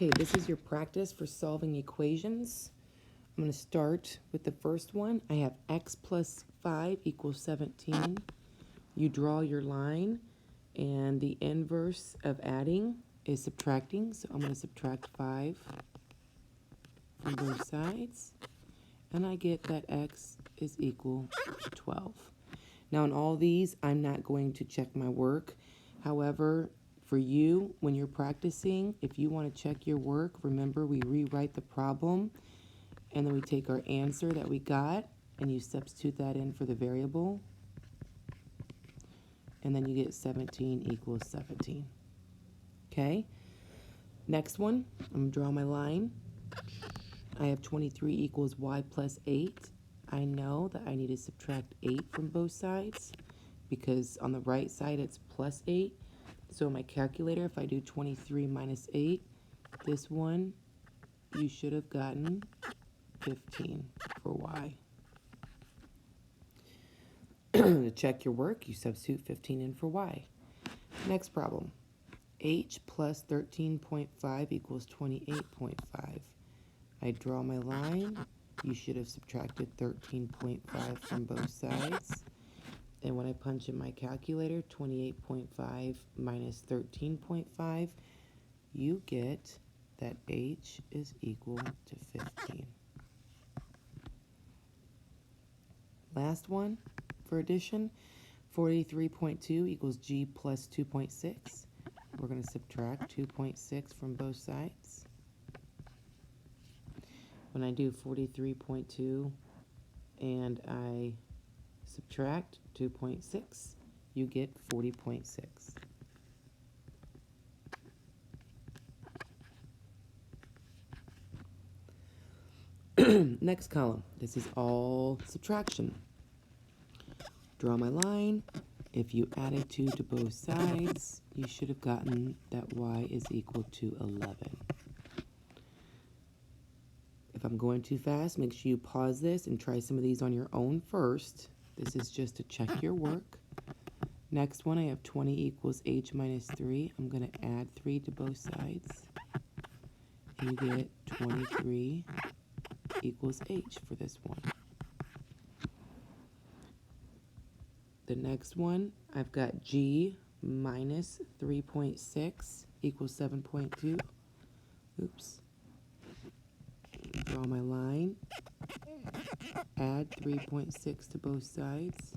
Okay, this is your practice for solving equations. I'm going to start with the first one. I have x plus 5 equals 17. You draw your line, and the inverse of adding is subtracting. So I'm going to subtract 5 from both sides, and I get that x is equal to 12. Now in all these, I'm not going to check my work. However, for you, when you're practicing, if you want to check your work, remember we rewrite the problem, and then we take our answer that we got, and you substitute that in for the variable, and then you get 17 equals 17. Okay? Next one, I'm going to draw my line. I have 23 equals y plus 8. I know that I need to subtract 8 from both sides because on the right side it's plus 8. So in my calculator, if I do 23 minus 8, this one, you should have gotten 15 for y. To check your work, you substitute 15 in for y. Next problem. H plus 13.5 equals 28.5. I draw my line. You should have subtracted 13.5 from both sides. And when I punch in my calculator, 28.5 minus 13.5, you get that H is equal to 15. Last one for addition, 43.2 equals G plus 2.6. We're going to subtract 2.6 from both sides. When I do 43.2 and I subtract 2.6, you get 40.6. Next column, this is all subtraction. Draw my line. If you added 2 to both sides, you should have gotten that y is equal to 11. If I'm going too fast, make sure you pause this and try some of these on your own first. This is just to check your work. Next one, I have 20 equals h minus 3. I'm going to add 3 to both sides. And you get 23 equals h for this one. The next one, I've got g minus 3.6 equals 7.2. Oops. Draw my line, add 3.6 to both sides.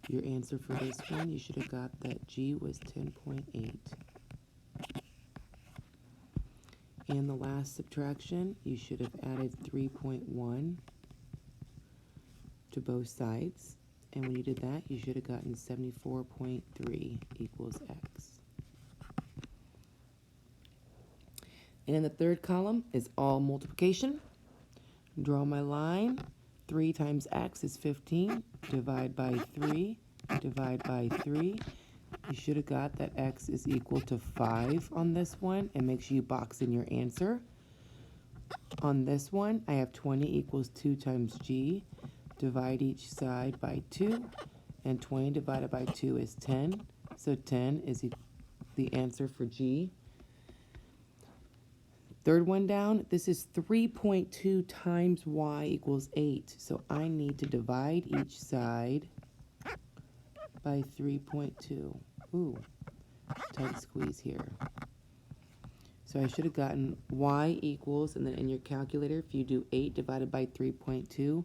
Your answer for this one, you should have got that G was 10.8. And the last subtraction, you should have added 3.1 to both sides. And when you did that, you should have gotten 74.3 equals X. And the third column is all multiplication. Draw my line. 3 times x is 15. Divide by 3. Divide by 3. You should have got that x is equal to 5 on this one. And make sure you box in your answer. On this one, I have 20 equals 2 times g. Divide each side by 2. And 20 divided by 2 is 10. So 10 is the answer for g. Third one down, this is 3.2 times y equals 8. So I need to divide each side by 3.2. Ooh, tight squeeze here. So I should have gotten y equals, and then in your calculator, if you do 8 divided by 3.2,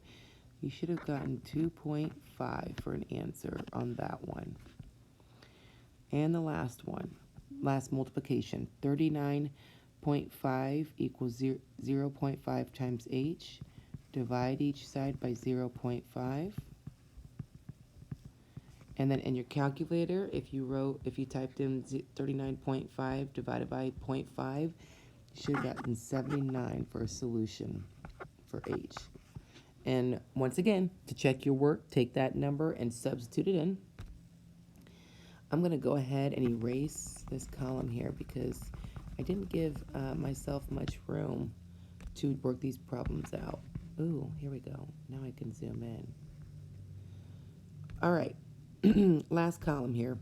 you should have gotten 2.5 for an answer on that one. And the last one, last multiplication, 39.5 equals 0.5 times h. Divide each side by 0.5. And then in your calculator, if you typed in 39.5 divided by 0.5, you should have gotten 79 for a solution for h. And once again, to check your work, take that number and substitute it in. I'm going to go ahead and erase this column here because I didn't give myself much room to work these problems out. Ooh, here we go. Now I can zoom in. All right, last column here. I'm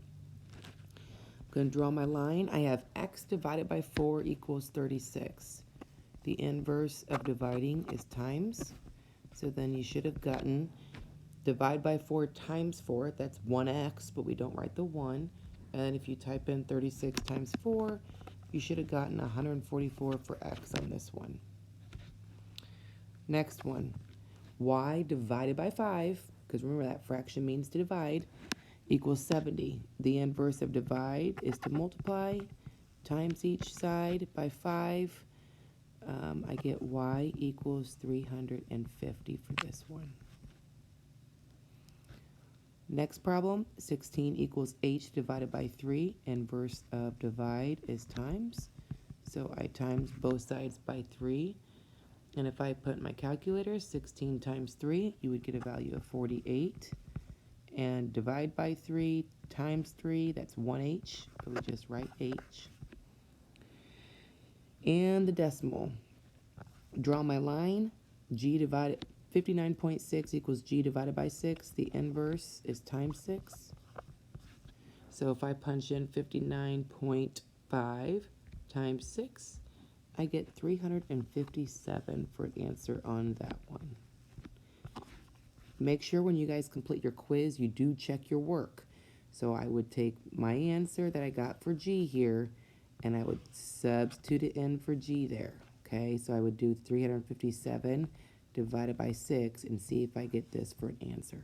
going to draw my line. I have x divided by 4 equals 36. The inverse of dividing is times. So then you should have gotten divide by 4 times 4. That's 1x, but we don't write the 1. And if you type in 36 times 4, you should have gotten 144 for x on this one. Next one, y divided by 5, because remember that fraction means to divide, equals 70. The inverse of divide is to multiply times each side by 5. I get y equals 350 for this one. Next problem, 16 equals h divided by 3. Inverse of divide is times. So I times both sides by 3. And if I put in my calculator 16 times 3, you would get a value of 48. And divide by 3 times 3, that's 1h. So we just write h. And the decimal. Draw my line. G divided 59.6 equals g divided by 6. The inverse is times 6. So if I punch in 59.5 times 6, I get 357 for the answer on that one. Make sure when you guys complete your quiz, you do check your work. So I would take my answer that I got for G here, and I would substitute it in for G there. Okay, so I would do 357 divided by 6 and see if I get this for an answer.